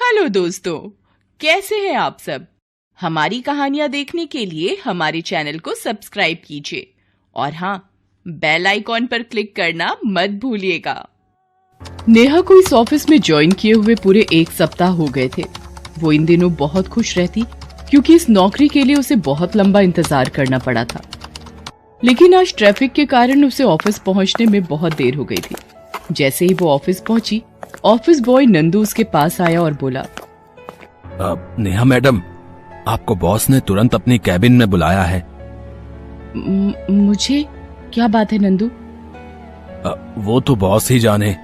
Hello दोस्तों, कैसे हैं आप सब। हमारी कहानियां देखने के लिए हमारे चैनल को सब्सक्राइब कीजिए और हाँ, बेल आइकॉन पर क्लिक करना मत भूलिएगा। नेहा को इस ऑफिस में ज्वाइन किए हुए पूरे 1 सप्ताह हो गए थे। वो इन दिनों बहुत खुश रहती क्योंकि इस नौकरी के लिए उसे बहुत लंबा इंतजार करना पड़ा था। लेकिन आज ट्रैफिक के कारण उसे ऑफिस पहुंचने में बहुत देर हो गई थी। जैसे ही वो ऑफिस पहुंची, ऑफिस बॉय नंदू उसके पास आया और बोला, नेहा मैडम, आपको बॉस ने तुरंत अपनी कैबिन में बुलाया है। मुझे? क्या बात है नंदू? वो तो बॉस ही जाने।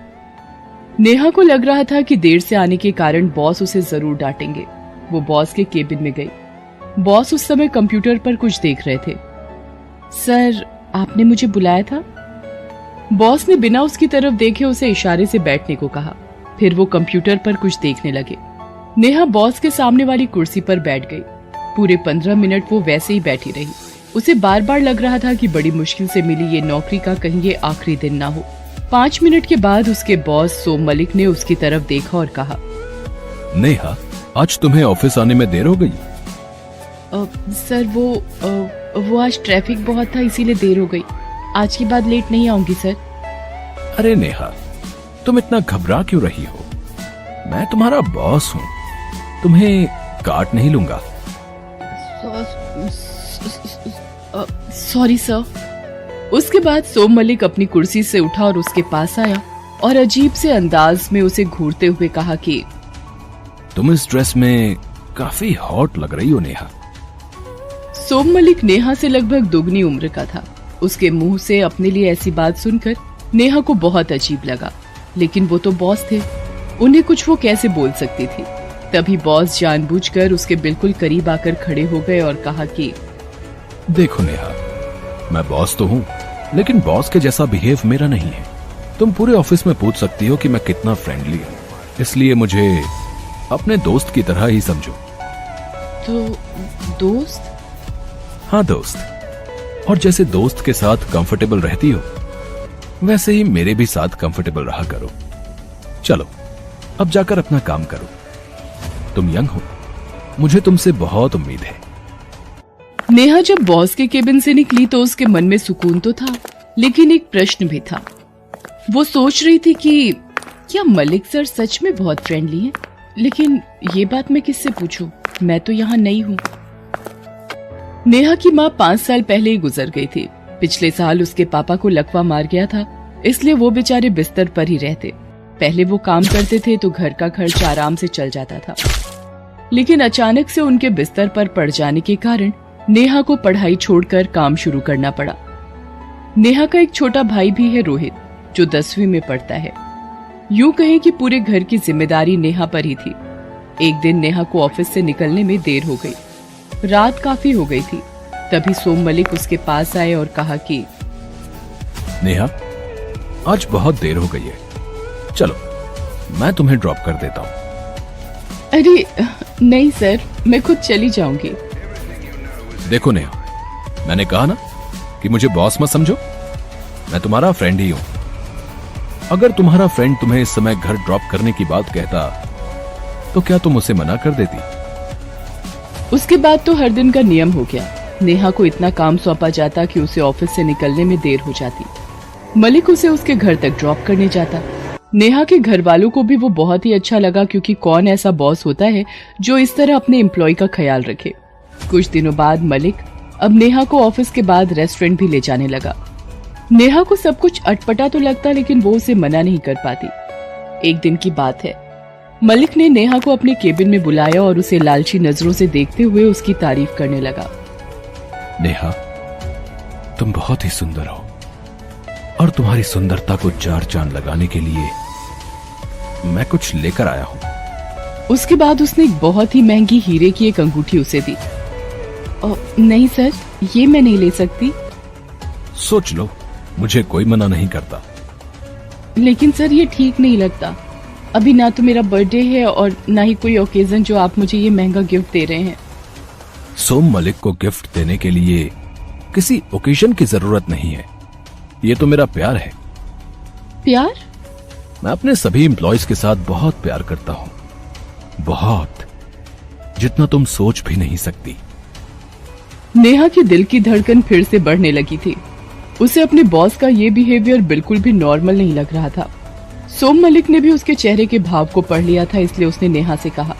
नेहा को लग रहा था कि देर से आने के कारण बॉस उसे जरूर डांटेंगे। वो बॉस के केबिन में गई। बॉस उस समय कंप्यूटर पर कुछ देख रहे थे। सर, आपने मुझे बुलाया था? बॉस ने बिना उसकी तरफ देखे उसे इशारे से बैठने को कहा। फिर वो कंप्यूटर पर कुछ देखने लगे। नेहा बॉस के सामने वाली कुर्सी पर बैठ गई। पूरे 15 मिनट वो वैसे ही बैठी रही। उसे बार बार लग रहा था कि बड़ी मुश्किल से मिली ये नौकरी का कहीं ये आखिरी दिन ना हो। 5 मिनट के बाद उसके बॉस सोम मलिक ने उसकी तरफ देखा और कहा, नेहा, आज तुम्हें ऑफिस आने में देर हो गई। सर, वो आज ट्रैफिक बहुत था, इसीलिए देर हो गई। आज के बाद लेट नहीं आऊंगी सर। अरे नेहा, तुम इतना घबरा क्यों रही हो? मैं तुम्हारा बॉस हूँ, तुम्हें काट नहीं लूंगा। Sorry sir. उसके बाद सोम मलिक अपनी कुर्सी से उठा और उसके पास आया और अजीब से अंदाज में उसे घूरते हुए कहा कि तुम इस ड्रेस में काफी हॉट लग रही हो नेहा। सोम मलिक नेहा से लगभग दुगनी उम्र का था। उसके मुंह से अपने लिए ऐसी बात सुनकर नेहा को बहुत अजीब लगा, लेकिन वो तो बॉस थे, उन्हें कुछ वो कैसे बोल सकती थी। तभी बॉस जानबूझकर उसके बिल्कुल करीब आकर खड़े हो गए और कहा कि देखो नेहा, मैं बॉस तो हूँ, लेकिन बॉस के जैसा बिहेव मेरा नहीं है। तुम पूरे ऑफिस में पूछ सकती हो कि मैं कितना फ्रेंडली हूँ, इसलिए मुझे अपने दोस्त की तरह ही समझो। तो दोस्त? हाँ, दोस्त। और जैसे दोस्त के साथ कंफर्टेबल रहती हो, वैसे ही मेरे भी साथ कंफर्टेबल रहा करो। चलो, अब जाकर अपना काम करो। तुम यंग हो, मुझे तुमसे बहुत उम्मीद है। नेहा जब बॉस के केबिन से निकली तो उसके मन में सुकून तो था, लेकिन एक प्रश्न भी था। वो सोच रही थी कि क्या मलिक सर सच में बहुत फ्रेंडली हैं? लेकिन ये बात मैं किससे पूछूं? मैं तो यहाँ नई हूँ। नेहा की माँ 5 साल पहले ही गुजर गई थी। पिछले साल उसके पापा को लकवा मार गया था, इसलिए वो बेचारे बिस्तर पर ही रहते। पहले वो काम करते थे तो घर का खर्च आराम से चल जाता था, लेकिन अचानक से उनके बिस्तर पर पड़ जाने के कारण नेहा को पढ़ाई छोड़कर काम शुरू करना पड़ा। नेहा का एक छोटा भाई भी है, रोहित, जो 10वीं में पढ़ता है। यूं कहें कि पूरे घर की जिम्मेदारी नेहा पर ही थी। एक दिन नेहा को ऑफिस से निकलने में देर हो गई। रात काफी हो गई थी। तभी सोम मलिक उसके पास आए और कहा कि नेहा, आज बहुत देर हो गई है, चलो मैं तुम्हें ड्रॉप कर देता हूँ। अरे नहीं सर, मैं खुद चली जाऊंगी। देखो नेहा, मैंने कहा ना कि मुझे बॉस मत समझो। मैं तुम्हारा फ्रेंड ही हूँ। अगर तुम्हारा फ्रेंड तुम्हें इस समय घर ड्रॉप करने की बात कहता तो क्या तुम उसे मना कर देती? उसके बाद तो हर दिन का नियम हो गया। नेहा को इतना काम सौंपा जाता कि उसे ऑफिस से निकलने में देर हो जाती। मलिक उसे उसके घर तक ड्रॉप करने जाता। नेहा के घर वालों को भी वो बहुत ही अच्छा लगा, क्योंकि कौन ऐसा बॉस होता है जो इस तरह अपने एम्प्लॉय का ख्याल रखे। कुछ दिनों बाद मलिक अब नेहा को ऑफिस के बाद रेस्टोरेंट भी ले जाने लगा। नेहा को सब कुछ अटपटा तो लगता, लेकिन वो उसे मना नहीं कर पाती। एक दिन की बात है, मलिक ने नेहा को अपने केबिन में बुलाया और उसे लालची नजरों से देखते हुए उसकी तारीफ करने लगा। नेहा, तुम बहुत ही सुंदर हो और तुम्हारी सुंदरता को 4 चांद लगाने के लिए मैं कुछ लेकर आया हूँ। उसके बाद उसने एक बहुत ही महंगी हीरे की एक अंगूठी उसे दी। नहीं सर, ये मैं नहीं ले सकती। सोच लो, मुझे कोई मना नहीं करता। लेकिन सर, ये ठीक नहीं लगता। अभी ना तो मेरा बर्थडे है और ना ही कोई ओकेजन जो आप मुझे ये महंगा गिफ्ट दे रहे हैं। सोम मलिक को गिफ्ट देने के लिए किसी ओकेजन की जरूरत नहीं है। ये तो मेरा प्यार है। प्यार? मैं अपने सभी एम्प्लॉयज के साथ बहुत प्यार करता हूँ। बहुत, जितना तुम सोच भी नहीं सकती। नेहा के दिल की धड़कन फिर से बढ़ने लगी थी। उसे अपने बॉस का ये बिहेवियर बिल्कुल भी नॉर्मल नहीं लग रहा था। सोम मलिक ने भी उसके चेहरे के भाव को पढ़ लिया था, इसलिए उसने नेहा से कहा,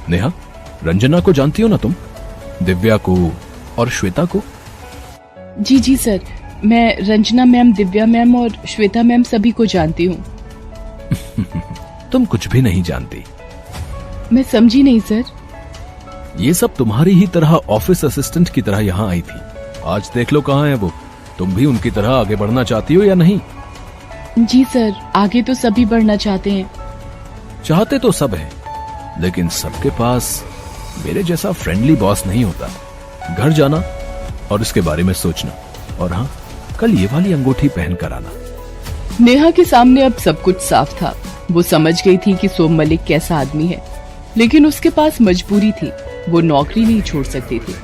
नेहा, रंजना को जानती हो ना तुम? दिव्या को और श्वेता को? जी जी सर, मैं रंजना मैम, दिव्या मैम और श्वेता मैम सभी को जानती हूँ। तुम कुछ भी नहीं जानती। मैं समझी नहीं सर। ये सब तुम्हारी ही तरह ऑफिस असिस्टेंट की तरह यहाँ आई थी। आज देख लो कहाँ है वो। तुम भी उनकी तरह आगे बढ़ना चाहती हो या नहीं? जी सर, आगे तो सभी बढ़ना चाहते हैं। चाहते तो सब है, लेकिन सबके पास मेरे जैसा फ्रेंडली बॉस नहीं होता। घर जाना और इसके बारे में सोचना, और हाँ, कल ये वाली अंगूठी पहन कर आना। नेहा के सामने अब सब कुछ साफ था। वो समझ गई थी कि सोम मलिक कैसा आदमी है, लेकिन उसके पास मजबूरी थी। वो नौकरी नहीं छोड़ सकती थी।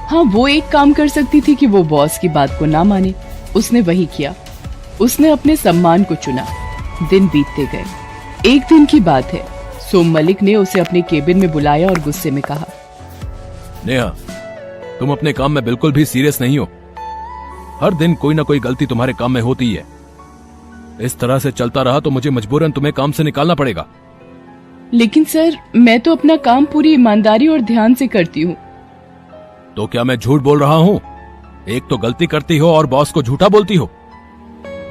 हाँ, वो एक काम कर सकती थी कि वो बॉस की बात को ना माने। उसने वही किया। उसने अपने सम्मान को चुना। दिन बीतते गए। एक दिन की बात है, सोम मलिक ने उसे अपने केबिन में बुलाया और गुस्से में कहा, नेहा, तुम अपने काम में बिल्कुल भी सीरियस नहीं हो। हर दिन कोई ना कोई गलती तुम्हारे काम में होती है। इस तरह से चलता रहा तो मुझे मजबूरन तुम्हें काम से निकालना पड़ेगा। लेकिन सर, मैं तो अपना काम पूरी ईमानदारी और ध्यान से करती हूँ। तो क्या मैं झूठ बोल रहा हूँ? एक तो गलती करती हो और बॉस को झूठा बोलती हो।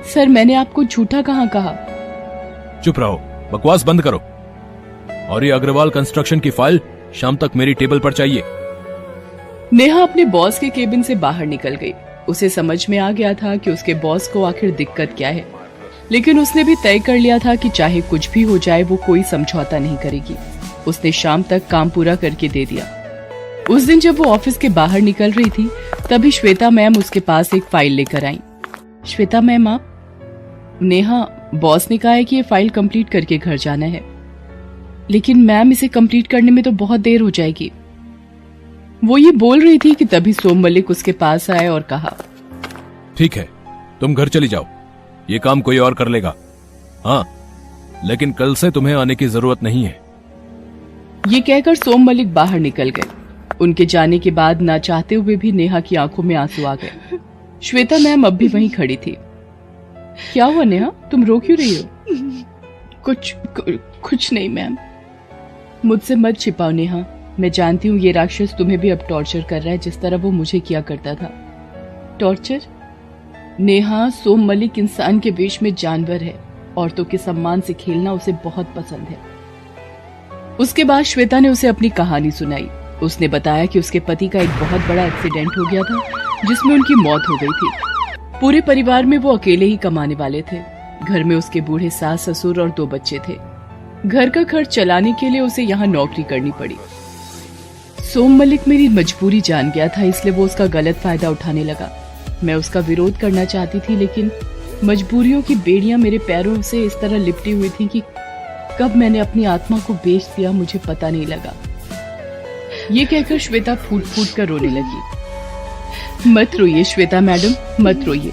सर, मैंने आपको झूठा कहाँ कहा? चुप रहो, बकवास बंद करो। और ये अग्रवाल कंस्ट्रक्शन की फाइल शाम तक मेरी टेबल पर चाहिए। नेहा अपने बॉस के केबिन से बाहर निकल गई। उसे समझ में आ गया था कि उसके बॉस को आखिर दिक्कत क्या है, लेकिन उसने भी तय कर लिया था कि चाहे कुछ भी हो जाए वो कोई समझौता नहीं करेगी। उसने शाम तक काम पूरा करके दे दिया। उस दिन जब वो ऑफिस के बाहर निकल रही थी, तभी श्वेता मैम उसके पास एक फाइल लेकर आई। श्वेता मैम, आप? नेहा, बॉस ने कहा है कि ये फाइल कंप्लीट करके घर जाना है। लेकिन मैम, इसे कंप्लीट करने में तो बहुत देर हो जाएगी। वो ये बोल रही थी कि तभी सोम मलिक उसके पास आए और कहा, ठीक है, तुम घर चली जाओ, ये काम कोई और कर लेगा। हाँ, लेकिन कल से तुम्हें आने की जरूरत नहीं है। ये कहकर सोम मलिक बाहर निकल गए। उनके जाने के बाद ना चाहते हुए भी नेहा की आंखों में आंसू आ गए। श्वेता मैम अब भी वहीं खड़ी थी। क्या हुआ नेहा, तुम रो क्यों रही हो? कुछ नहीं मैम। मुझसे मत छिपाओ नेहा। मैं जानती हूँ ये राक्षस तुम्हें भी अब टॉर्चर कर रहा है, जिस तरह वो मुझे किया करता था। टॉर्चर? नेहा, सोम मलिक इंसान के वेश में जानवर है। औरतों के सम्मान से खेलना उसे बहुत पसंद है। उसके बाद श्वेता ने उसे अपनी कहानी सुनाई। उसने बताया कि उसके पति का एक बहुत बड़ा एक्सीडेंट हो गया था, जिसमें उनकी मौत हो गई थी। पूरे परिवार में वो अकेले ही कमाने वाले थे। घर में उसके बूढ़े सास ससुर और 2 बच्चे थे। घर का खर्च चलाने के लिए उसे यहाँ नौकरी करनी पड़ी। सोम मलिक मेरी मजबूरी जान गया था, इसलिए वो उसका गलत फायदा उठाने लगा। मैं उसका विरोध करना चाहती थी, लेकिन मजबूरियों की बेड़ियां मेरे पैरों से इस तरह लिपटी हुई थी कि कब मैंने अपनी आत्मा को बेच दिया मुझे पता नहीं लगा। ये कहकर श्वेता फूट फूट कर रोने लगी। मत रोइए श्वेता मैडम, मत रोइए।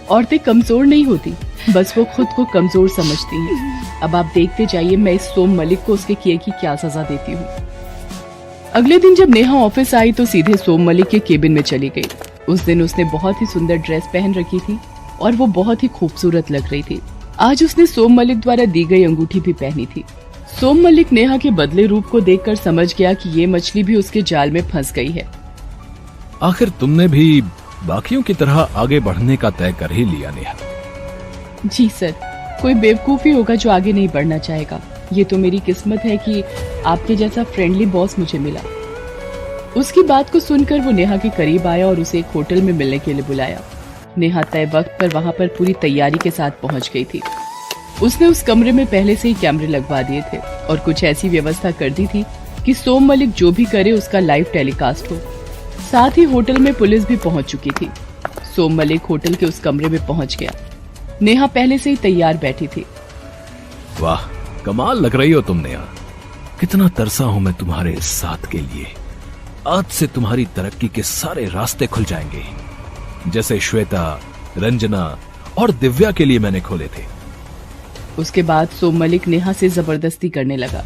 औरतें कमजोर नहीं होती, बस वो खुद को कमजोर समझती हैं। अब आप देखते जाइए मैं इस सोम मलिक को उसके किए की क्या सजा देती हूँ। अगले दिन जब नेहा ऑफिस आई तो सीधे सोम मलिक के केबिन में चली गई। उस दिन उसने बहुत ही सुंदर ड्रेस पहन रखी थी और वो बहुत ही खूबसूरत लग रही थी। आज उसने सोम मलिक द्वारा दी गई अंगूठी भी पहनी थी। सोम मलिक नेहा के बदले रूप को देखकर समझ गया कि ये मछली भी उसके जाल में फंस गई है। आखिर तुमने भी बाकियों की तरह आगे बढ़ने का तय कर ही लिया नेहा। जी सर, कोई बेवकूफ ही होगा जो आगे नहीं बढ़ना चाहेगा। ये तो मेरी किस्मत है कि आपके जैसा फ्रेंडली बॉस मुझे मिला। उसकी बात को सुनकर वो नेहा के करीब आया और उसे एक होटल में मिलने के लिए बुलाया। नेहा तय वक्त पर वहां पर पूरी तैयारी के साथ पहुंच गई थी। उसने उस कमरे में पहले से ही कैमरे लगवा दिए थे और कुछ ऐसी व्यवस्था कर दी थी कि सोम मलिक जो भी करे उसका लाइव टेलीकास्ट हो। साथ ही होटल में पुलिस भी पहुंच चुकी थी। सोम मलिक होटल के उस कमरे में पहुंच गया। नेहा पहले से ही तैयार बैठी थी। वाह, कमाल लग रही हो तुम नेहा। कितना तरसा हूं मैं तुम्हारे साथ के लिए। आज से तुम्हारी तरक्की के सारे रास्ते खुल जाएंगे, जैसे श्वेता, रंजना और दिव्या के लिए मैंने खोले थे। उसके बाद सोम मलिक नेहा से जबरदस्ती करने लगा।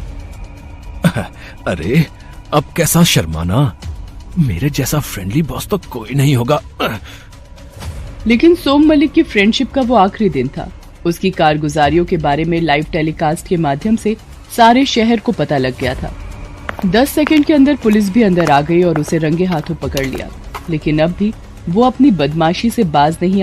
अरे अब कैसा शर्माना, मेरे जैसा फ्रेंडली बॉस तो कोई नहीं होगा। लेकिन सोम मलिक की फ्रेंडशिप का वो आखिरी दिन था। उसकी कारगुजारियों के बारे में लाइव टेलीकास्ट के माध्यम से सारे शहर को पता लग गया था। 10 सेकंड के अंदर पुलिस भी अंदर आ गई और उसे रंगे हाथों पकड़ लिया। लेकिन अब भी वो अपनी बदमाशी से बाज नहीं